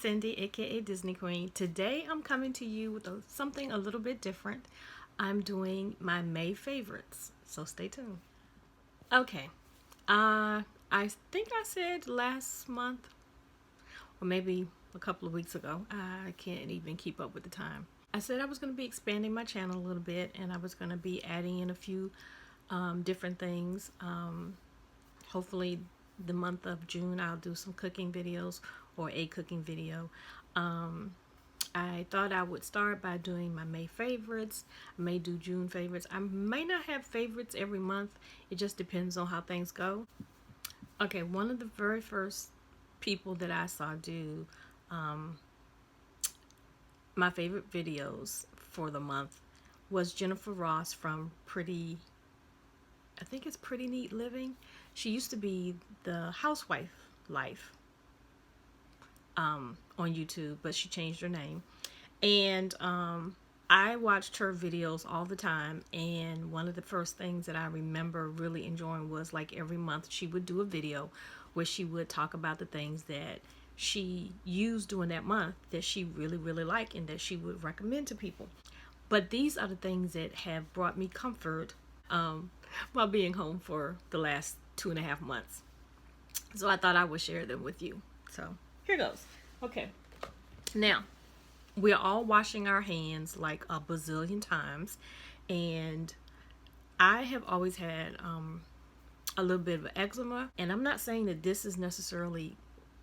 Cyndi, aka Disney Queen. Today I'm coming to you with something a little bit different. I'm doing my May favorites, so stay tuned. Okay, I think I said last month, or maybe a couple of weeks ago. I can't even keep up with the time. I said I was going to be expanding my channel a little bit, and I was going to be adding in a few different things. Hopefully the month of June I'll do some cooking videos or a cooking video. I thought I would start by doing my May favorites. I may do June favorites. I may not have favorites every month. It just depends on how things go. Okay, one of the very first people that I saw do my favorite videos for the month was Jennifer Ross from I think it's Pretty Neat Living. She used to be the housewife life on YouTube, but she changed her name. And I watched her videos all the time, and one of the first things that I remember really enjoying was like every month she would do a video where she would talk about the things that she used during that month that she really liked and that she would recommend to people. But these are the things that have brought me comfort while being home for the last 2.5 months. So I thought I would share them with you. So here goes. Okay. Now, we're all washing our hands like a bazillion times. And I have always had a little bit of eczema. And I'm not saying that this is necessarily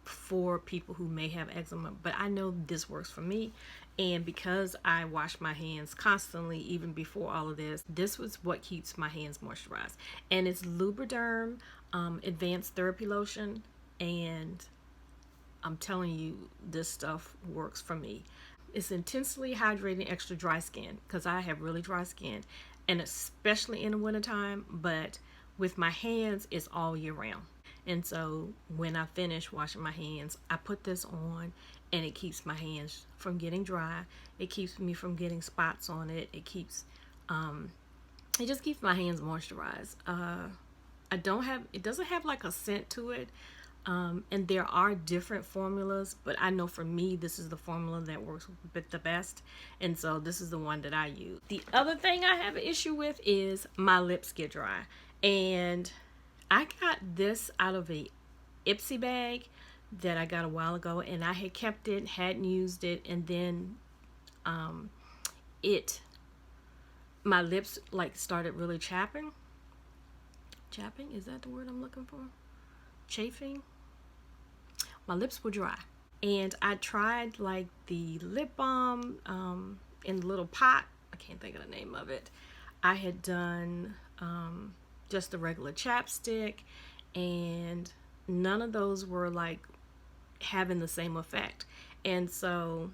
for people who may have eczema, but I know this works for me. And because I wash my hands constantly, even before all of this was what keeps my hands moisturized. And it's Lubriderm Advanced Therapy Lotion. And I'm telling you, this stuff works for me. It's intensely hydrating extra dry skin, because I have really dry skin, and especially in the wintertime. But with my hands, it's all year round. And so when I finish washing my hands, I put this on, and it keeps my hands from getting dry. It keeps me from getting spots on it. It just keeps my hands moisturized. It doesn't have like a scent to it. And there are different formulas, but I know for me, this is the formula that works the best. And so this is the one that I use. The other thing I have an issue with is my lips get dry. And I got this out of a Ipsy bag that I got a while ago, and I had kept it, hadn't used it, and then my lips like started really chapping. Chapping, is that the word I'm looking for? Chafing. My lips were dry, and I tried like the lip balm in the little pot. I can't think of the name of it. I had done just the regular chapstick, and none of those were like having the same effect. And so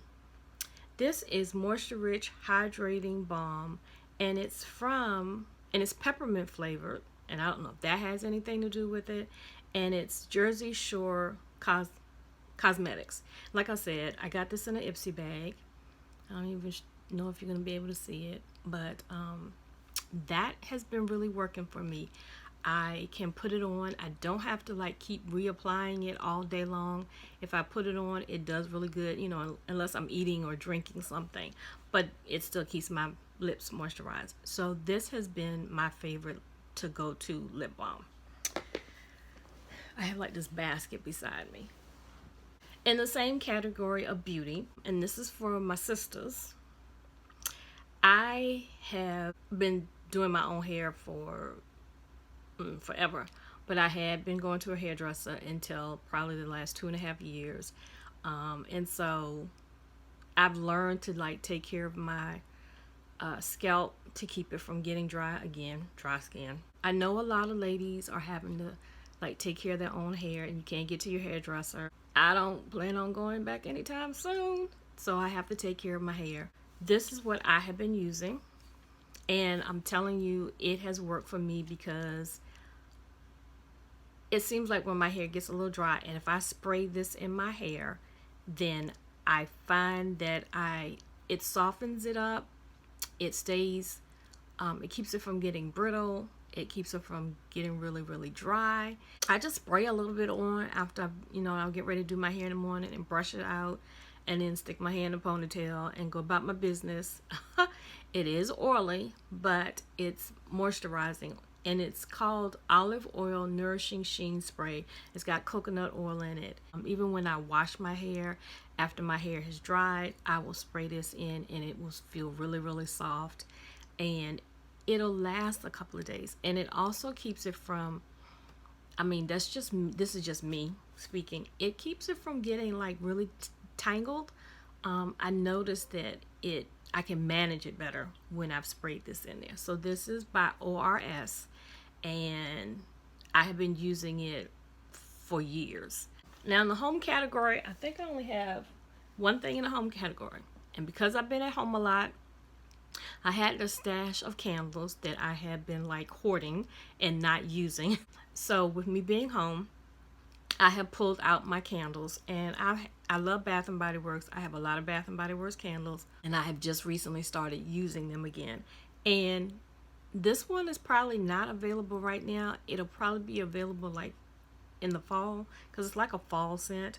this is Moisture Rich Hydrating Balm, and it's peppermint flavored, and I don't know if that has anything to do with it. And it's Jersey Shore Cosmetics. Like I said, I got this in an Ipsy bag. I don't even know if you're going to be able to see it, but that has been really working for me. I can put it on. I don't have to like keep reapplying it all day long. If I put it on, it does really good, unless I'm eating or drinking something, but it still keeps my lips moisturized. So this has been my favorite to go to lip balm. I have like this basket beside me. In the same category of beauty, and this is for my sisters, I have been doing my own hair for forever, but I had been going to a hairdresser until probably the last 2.5 years. And so I've learned to like take care of my scalp to keep it from getting dry. Again, dry skin. I know a lot of ladies are having to like take care of their own hair, and you can't get to your hairdresser. I don't plan on going back anytime soon, so I have to take care of my hair. This is what I have been using, and I'm telling you, it has worked for me, because it seems like when my hair gets a little dry, and if I spray this in my hair, then I find that it softens it up. It stays, it keeps it from getting brittle, It keeps it from getting really, really dry. I just spray a little bit on after, I'll get ready to do my hair in the morning and brush it out, and then stick my hair in a ponytail and go about my business. It is oily, but it's moisturizing, and it's called Olive Oil Nourishing Sheen Spray. It's got coconut oil in it. Even when I wash my hair, after my hair has dried, I will spray this in, and it will feel really, really soft, and it'll last a couple of days. And it also keeps it from, this is just me speaking, it keeps it from getting like really tangled. I noticed that I can manage it better when I've sprayed this in there. So this is by ORS, and I have been using it for years. Now in the home category, I think I only have one thing in the home category. And because I've been at home a lot, I had a stash of candles that I had been like hoarding and not using. So with me being home, I have pulled out my candles, and I love Bath and Body Works. I have a lot of Bath and Body Works candles, and I have just recently started using them again. And this one is probably not available right now. It'll probably be available like in the fall, because it's like a fall scent.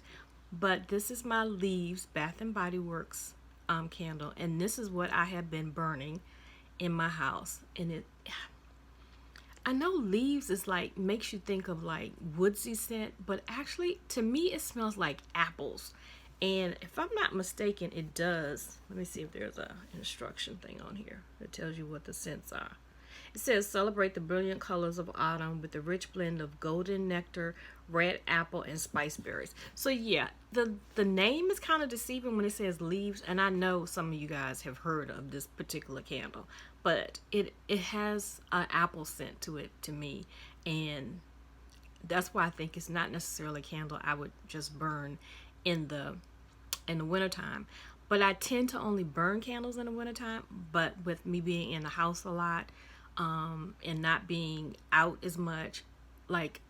But this is my Leaves Bath and Body Works candle, and this is what I have been burning in my house. And I know Leaves is like, makes you think of like woodsy scent, but actually to me it smells like apples. And if I'm not mistaken, it does. Let me see if there's a instruction thing on here that tells you what the scents are. It says, celebrate the brilliant colors of autumn with a rich blend of golden nectar, red apple, and spice berries. So yeah, the name is kind of deceiving when it says Leaves, and I know some of you guys have heard of this particular candle, but it has an apple scent to it to me, and that's why I think it's not necessarily a candle I would just burn in the wintertime. But I tend to only burn candles in the wintertime, but with me being in the house a lot, and not being out as much, like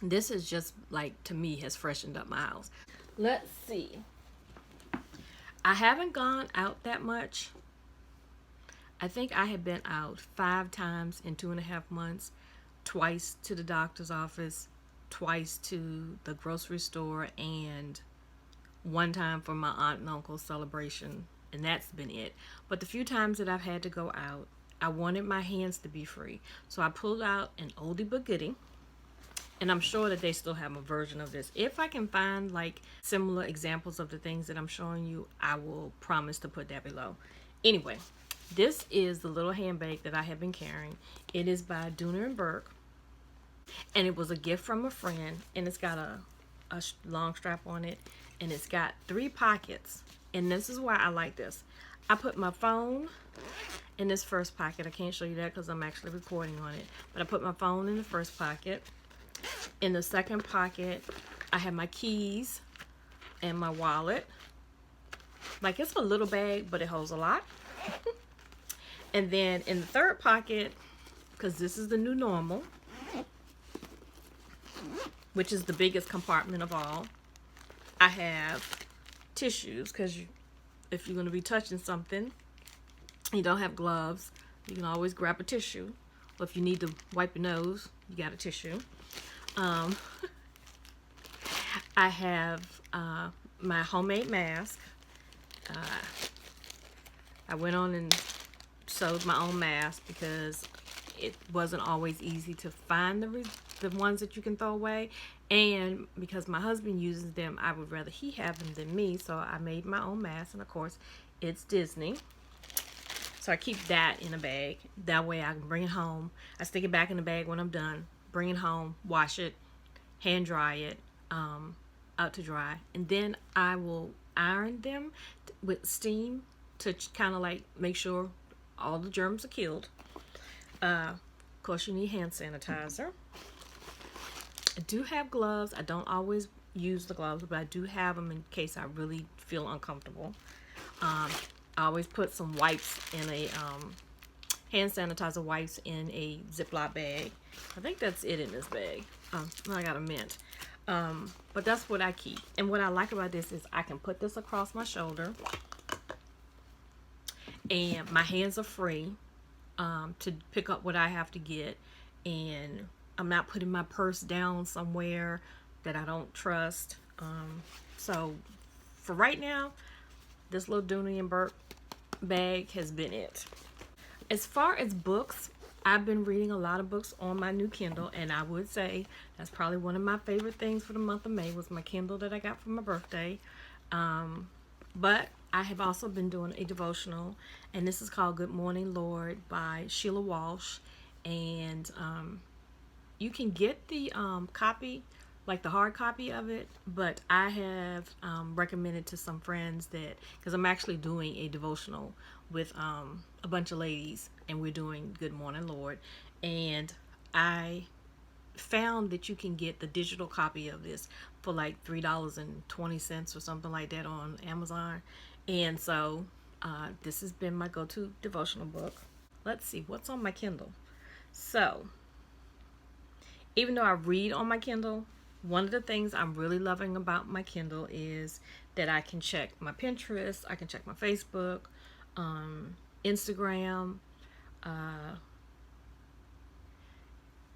this is just like, to me, has freshened up my house. Let's see, I haven't gone out that much. I think I have been out 5 times in 2.5 months, twice to the doctor's office, twice to the grocery store, and 1 time for my aunt and uncle's celebration, and that's been it. But the few times that I've had to go out, I wanted my hands to be free. So I pulled out an oldie but goodie, and I'm sure that they still have a version of this. If I can find like similar examples of the things that I'm showing you, I will promise to put that below. Anyway, this is the little handbag that I have been carrying. It is by Donni and Burke, and it was a gift from a friend, and it's got a long strap on it, and it's got 3 pockets. And this is why I like this. I put my phone in this first pocket. I can't show you that because I'm actually recording on it, but I put my phone in the first pocket. In the second pocket, I have my keys and my wallet. Like, it's a little bag, but it holds a lot. And then in the third pocket, because this is the new normal, which is the biggest compartment of all, I have tissues, because if you're going to be touching something, you don't have gloves, you can always grab a tissue. Or if you need to wipe your nose, you got a tissue. I have my homemade mask. I went on and sewed my own mask because it wasn't always easy to find the ones that you can throw away, and because my husband uses them, I would rather he have them than me, so I made my own mask. And of course it's Disney, so I keep that in a bag. That way I can bring it home. I stick it back in the bag when I'm done, bring it home, wash it, hand dry it out to dry, and then I will iron them with steam to kind of like make sure all the germs are killed. Of course, you need hand sanitizer. I do have gloves. I don't always use the gloves, but I do have them in case I really feel uncomfortable. I always put some wipes in a hand sanitizer wipes in a Ziploc bag. I think that's it in this bag. I got a mint. But that's what I keep. And what I like about this is I can put this across my shoulder, and my hands are free. to pick up what I have to get, and I'm not putting my purse down somewhere that I don't trust. So for right now, this little Donni and Burke bag has been it. As far as books, I've been reading a lot of books on my new Kindle, and I would say that's probably one of my favorite things for the month of May was my Kindle that I got for my birthday. But I have also been doing a devotional, and this is called Good Morning Lord by Sheila Walsh. And you can get the copy, like the hard copy of it, but I have recommended to some friends that, because I'm actually doing a devotional with a bunch of ladies, and we're doing Good Morning Lord, and I found that you can get the digital copy of this for like $3.20 or something like that on Amazon. And so this has been my go-to devotional book. Let's see what's on my Kindle. So even though I read on my Kindle, one of the things I'm really loving about my Kindle is that I can check my Pinterest, I can check my Facebook, Instagram,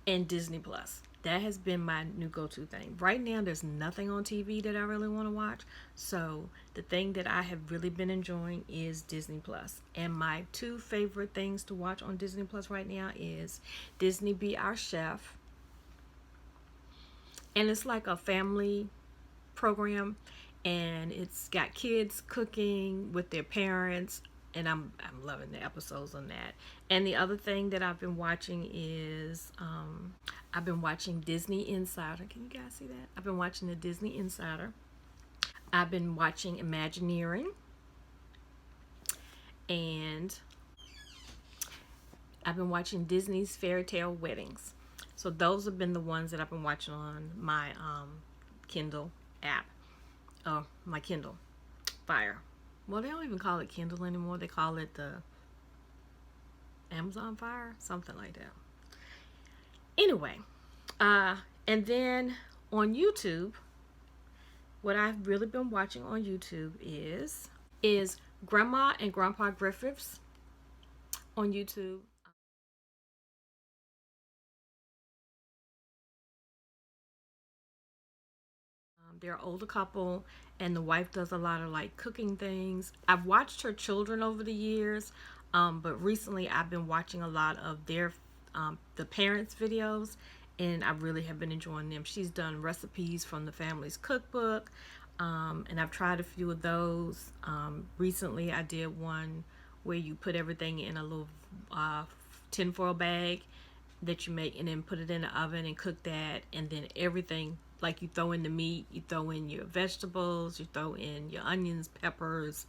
and Disney Plus. That has been my new go-to thing. Right now, there's nothing on TV that I really want to watch. So the thing that I have really been enjoying is Disney Plus. And my two favorite things to watch on Disney Plus right now is Disney Be Our Chef. And it's like a family program, and it's got kids cooking with their parents, and I'm loving the episodes on that. And the other thing that I've been watching is I've been watching Disney Insider. Can you guys see that? I've been watching the Disney Insider. I've been watching Imagineering, and I've been watching Disney's Fairy Tale Weddings. So those have been the ones that I've been watching on my Kindle app. Oh, my Kindle Fire. Well, they don't even call it Kindle anymore. They call it the Amazon Fire, something like that. Anyway, and then on YouTube, what I've really been watching on YouTube is Grandma and Grandpa Griffiths on YouTube. They're an older couple, and the wife does a lot of like cooking things. I've watched her children over the years, but recently I've been watching a lot of their the parents' videos, and I really have been enjoying them. She's done recipes from the family's cookbook, and I've tried a few of those. Recently, I did one where you put everything in a little tinfoil bag that you make, and then put it in the oven and cook that, and then everything, like you throw in the meat, you throw in your vegetables, you throw in your onions, peppers.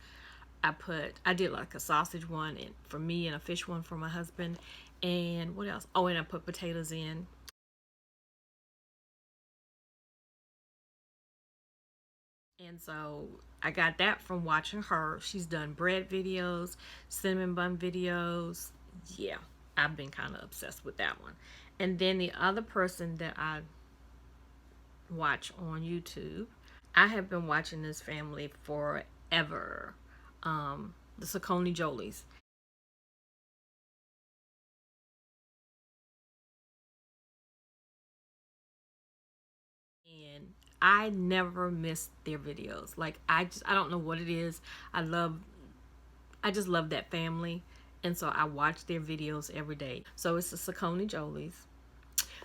I did like a sausage one and for me, and a fish one for my husband, and what else? Oh, and I put potatoes in. And so I got that from watching her. She's done bread videos, cinnamon bun videos. Yeah, I've been kind of obsessed with that one. And then the other person that I watch on YouTube, I have been watching this family forever. The Sacconne Jolys. And I never miss their videos. Like I don't know what it is. I just love that family. And so I watch their videos every day. So it's the Sacconne Jolys.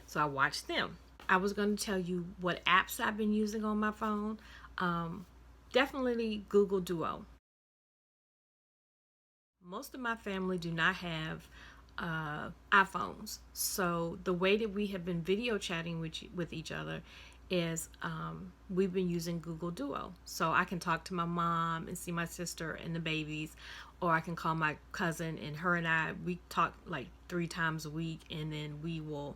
So I watch them. I was going to tell you what apps I've been using on my phone. Um, Definitely Google Duo. Most of my family do not have iPhones, so the way that we have been video chatting with each other is we've been using Google Duo. So I can talk to my mom and see my sister and the babies, or I can call my cousin, and her and we talk like 3 times a week, and then we will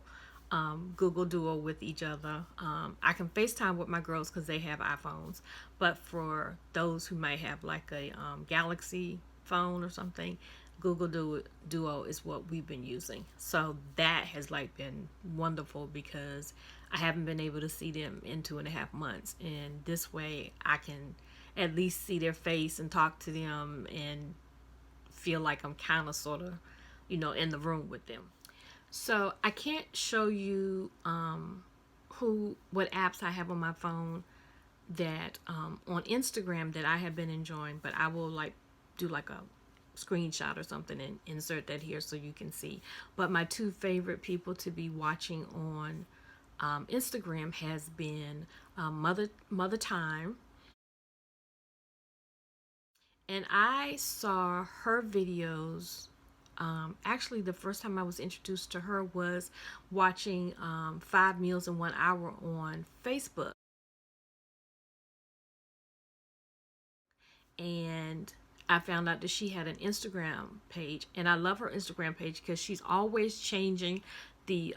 Google Duo with eeach other. I can FaceTime with my girls because they have iPhones, but for those who might have like a Galaxy phone or something, Duo is what we've been using. So that has like been wonderful because I haven't been able to see them in 2.5 months, and this way I can at least see their face and talk to them and feel like I'm kind of sort of you know, in the room with them. So I can't show you what apps I have on my phone that on Instagram that I have been enjoying, but I will like do like a screenshot or something and insert that here so you can see. But my two favorite people to be watching on Instagram has been Mothertyme, and I saw her videos. Actually, the first time I was introduced to her was watching 5 Meals in 1 Hour on Facebook. And I found out that she had an Instagram page, and I love her Instagram page because she's always changing the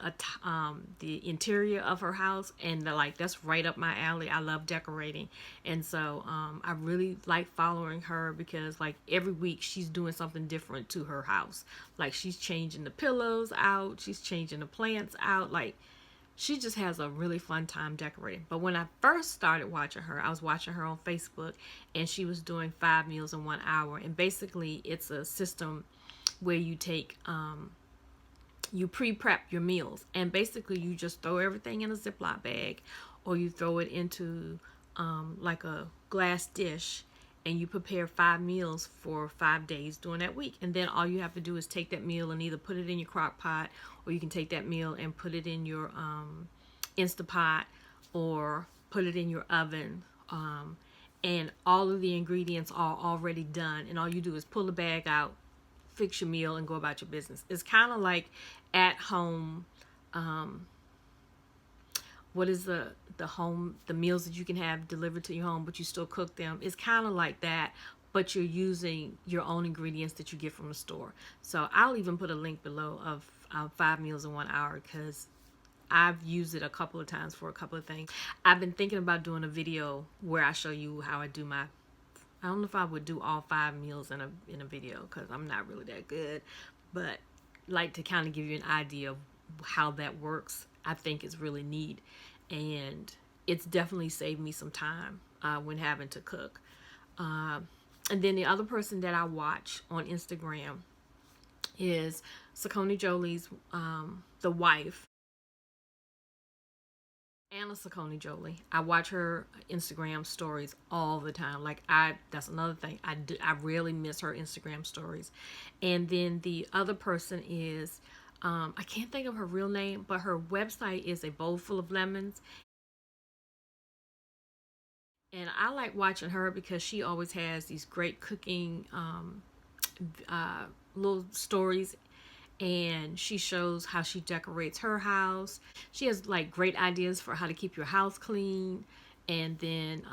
interior of her house, and like that's right up my alley. I love decorating, and so I really like following her because like every week she's doing something different to her house. Like she's changing the pillows out, she's changing the plants out, like she just has a really fun time decorating. But when I first started watching her, I was watching her on Facebook, and she was doing 5 Meals in 1 Hour. And basically, it's a system where you take, you pre-prep your meals, and basically you just throw everything in a Ziploc bag, or you throw it into like a glass dish, and you prepare 5 meals for 5 days during that week. And then all you have to do is take that meal and either put it in your crock pot, or you can take that meal and put it in your Instapot, or put it in your oven. And all of the ingredients are already done, and all you do is pull the bag out, fix your meal, and go about your business. It's kind of like at home. What is the meals that you can have delivered to your home, but you still cook them? It's kind of like that, but you're using your own ingredients that you get from the store. So I'll even put a link below of 5 Meals in 1 Hour, because I've used it a couple of times for a couple of things. I've been thinking about doing a video where I show you how I do my, I don't know if I would do all 5 meals in a video, because I'm not really that good, but like to kind of give you an idea of how that works. I think it's really neat, and it's definitely saved me some time when having to cook. And then the other person that I watch on Instagram is Sacconne Joly's the wife, Anna Sacconne Joly. I watch her Instagram stories all the time. Like that's another thing. I rarely miss her Instagram stories. And then the other person is, I can't think of her real name, but her website is A Bowl Full of Lemons. And I like watching her because she always has these great cooking little stories, and she shows how she decorates her house. She has like great ideas for how to keep your house clean. And then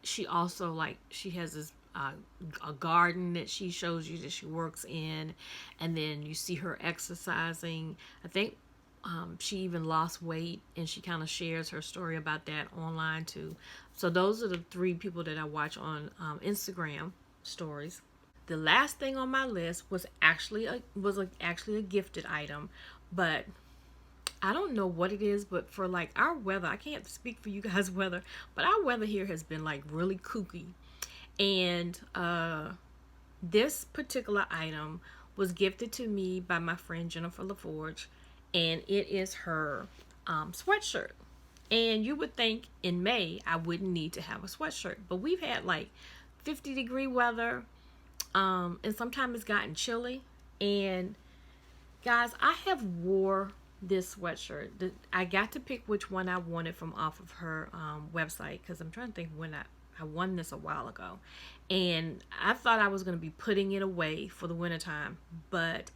she also she has this a garden that she shows you that she works in, and then you see her exercising. I think she even lost weight, and she kind of shares her story about that online too. So those are the 3 people that I watch on Instagram stories. The last thing on my list was actually a gifted item, but I don't know what it is. But for like our weather, I can't speak for you guys' weather, but our weather here has been like really kooky. And this particular item was gifted to me by my friend Jennifer Lefforge, and it is her sweatshirt. And you would think in May I wouldn't need to have a sweatshirt, but we've had like 50-degree weather, and sometimes it's gotten chilly. And guys, I have wore this sweatshirt. I got to pick which one I wanted from off of her website, because I'm trying to think when I won this a while ago, and I thought I was going to be putting it away for the wintertime. But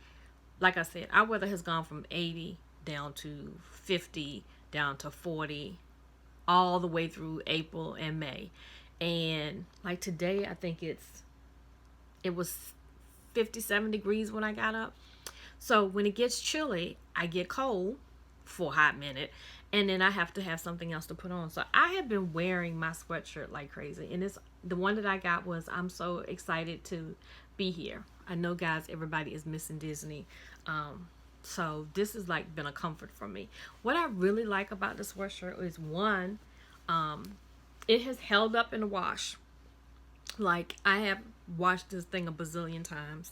like I said, our weather has gone from 80 down to 50, down to 40, all the way through April and May. And like today, I think it was 57 degrees when I got up. So when it gets chilly, I get cold for a hot minute, and then I have to have something else to put on. So I have been wearing my sweatshirt like crazy, and it's the one that I got was, I'm so excited to be here. I know, guys, everybody is missing Disney, so this has like been a comfort for me. What I really like about the sweatshirt is, one, it has held up in the wash. Like, I have washed this thing a bazillion times.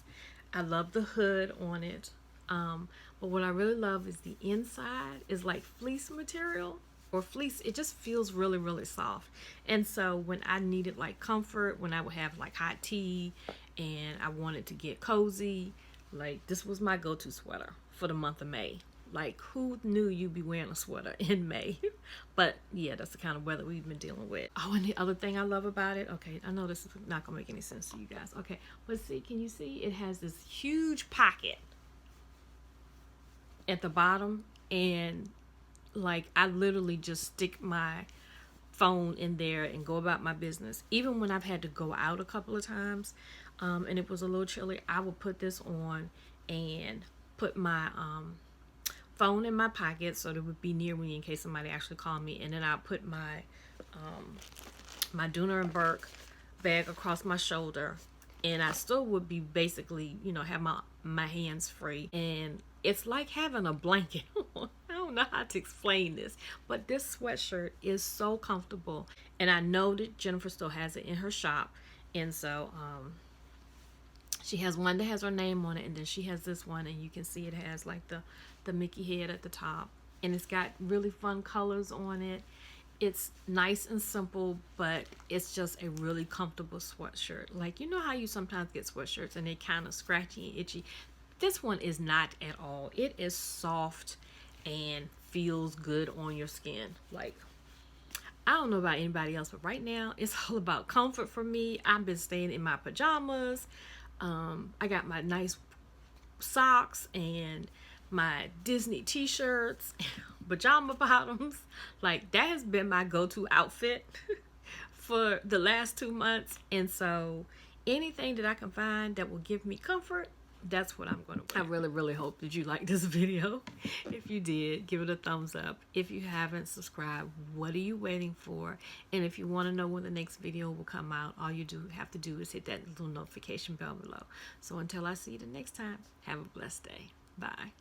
I love the hood on it. But what I really love is the inside is like fleece material or fleece. It just feels really, really soft. And so when I needed like comfort, when I would have like hot tea and I wanted to get cozy, like this was my go-to sweater for the month of May. Like, who knew you'd be wearing a sweater in May? But yeah, that's the kind of weather we've been dealing with. Oh, and the other thing I love about it, okay, I know this is not gonna make any sense to you guys. Okay, but see, can you see it has this huge pocket at the bottom, and like I literally just stick my phone in there and go about my business. Even when I've had to go out a couple of times, and it was a little chilly, I would put this on and put my phone in my pocket so that it would be near me in case somebody actually called me, and then I'll put my Donni and Burke bag across my shoulder, and I still would be basically, you know, have my hands free, and it's like having a blanket on. I don't know how to explain this, but this sweatshirt is so comfortable, and I know that Jennifer still has it in her shop, and so she has one that has her name on it, and then she has this one, and you can see it has like the Mickey head at the top, and it's got really fun colors on it. It's nice and simple, but it's just a really comfortable sweatshirt. Like, you know how you sometimes get sweatshirts and they kind of scratchy and itchy? This one is not at all. It is soft and feels good on your skin. Like, I don't know about anybody else, but right now it's all about comfort for me. I've been staying in my pajamas. I got my nice socks and my Disney t-shirts, pajama bottoms. Like, that has been my go-to outfit for the last 2 months. And so anything that I can find that will give me comfort, that's what I'm going to wear. I really, really hope that you liked this video. If you did, give it a thumbs up. If you haven't subscribed, what are you waiting for? And if you want to know when the next video will come out, all you have to do is hit that little notification bell below. So until I see you the next time, have a blessed day. Bye.